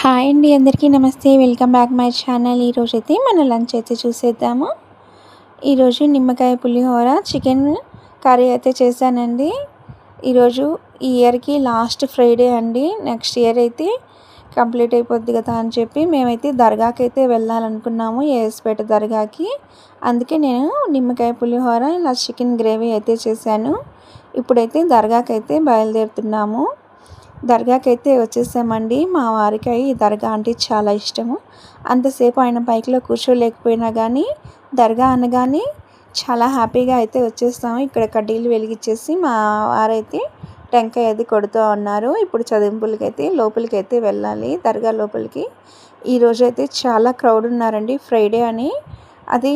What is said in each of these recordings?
Hi అండి, అందరికీ నమస్తే. Welcome back my channel. ఈరోజైతే మన లంచ్ అయితే చూసేద్దాము. ఈరోజు నిమ్మకాయ పులిహోర చికెన్ కర్రీ అయితే చేశానండి. ఈరోజు ఈ ఇయర్కి లాస్ట్ ఫ్రైడే అండి. నెక్స్ట్ ఇయర్ అయితే కంప్లీట్ అయిపోద్ది కదా అని చెప్పి మేమైతే దర్గాకి అయితే వెళ్ళాలనుకున్నాము, ఏఎస్పేట దర్గాకి. అందుకే నేను నిమ్మకాయ పులిహోర ఇలా చికెన్ గ్రేవీ అయితే చేశాను. ఇప్పుడైతే దర్గాకి అయితే బయలుదేరుతున్నాము. దర్గాకి అయితే వచ్చేసామండి. మా వారికి ఈ దర్గా అంటే చాలా ఇష్టము. అంతసేపు ఆయన బైక్లో కూర్చోలేకపోయినా కానీ దర్గా అనగానే చాలా హ్యాపీగా అయితే వచ్చేస్తాము. ఇక్కడ కడ్డీలు వెలిగించేసి మా వారైతే టెంకాయ అది కొడుతూ ఉన్నారు. ఇప్పుడు చదింపులకైతే లోపలికైతే వెళ్ళాలి, దర్గా లోపలికి. ఈరోజు అయితే చాలా క్రౌడ్ ఉన్నారండి, ఫ్రైడే అని. అది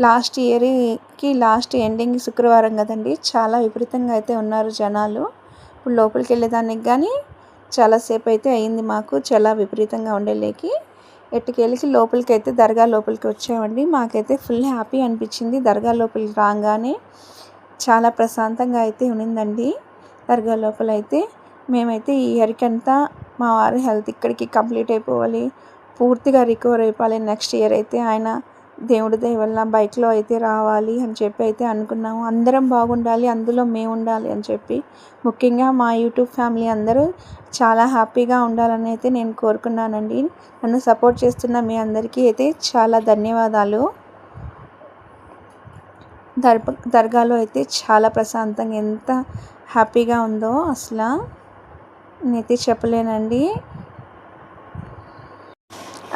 లాస్ట్ ఇయర్కి లాస్ట్ ఎండింగ్ శుక్రవారం కదండి, చాలా విపరీతంగా అయితే ఉన్నారు జనాలు. ఇప్పుడు లోపలికి వెళ్ళేదానికి కానీ చాలాసేపు అయితే అయింది మాకు, చాలా విపరీతంగా ఉండేలేకి. ఎట్టుకెళ్ళి లోపలికి అయితే దర్గా లోపలికి వచ్చామండి. మాకైతే ఫుల్ హ్యాపీ అనిపించింది. దర్గా లోపలికి రాగానే చాలా ప్రశాంతంగా అయితే ఉన్నిందండి. దర్గా లోపల అయితే మేమైతే ఈ ఇయర్కంతా మా వారి హెల్త్ ఇక్కడికి కంప్లీట్ అయిపోవాలి, పూర్తిగా రికవర్ అయిపోవాలి. నెక్స్ట్ ఇయర్ అయితే ఆయన దేవుడి దయ వల్ల బైక్లో అయితే రావాలి అని చెప్పి అయితే అనుకున్నాము. అందరం బాగుండాలి, అందులో మేము ఉండాలి అని చెప్పి, ముఖ్యంగా మా యూట్యూబ్ ఫ్యామిలీ అందరూ చాలా హ్యాపీగా ఉండాలని అయితే నేను కోరుకున్నానండి. నన్ను సపోర్ట్ చేస్తున్న మీ అందరికీ అయితే చాలా ధన్యవాదాలు. దర్గాలో అయితే చాలా ప్రశాంతంగా, ఎంత హ్యాపీగా ఉందో అసలు నేనైతే చెప్పలేనండి.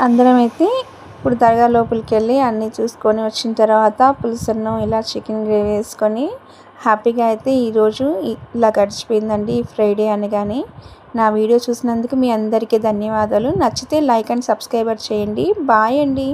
అందరం అయితే ఇప్పుడు దర్గా లోపలికి వెళ్ళి అన్నీ చూసుకొని వచ్చిన తర్వాత పులుసును ఇలా చికెన్ గ్రేవీ వేసుకొని హ్యాపీగా అయితే ఈరోజు ఇలా గడిచిపోయిందండి, ఈ ఫ్రైడే అని. కానీ నా వీడియో చూసినందుకు మీ అందరికీ ధన్యవాదాలు. నచ్చితే లైక్ అండ్ సబ్స్క్రైబర్ చేయండి. బాయ్ అండి.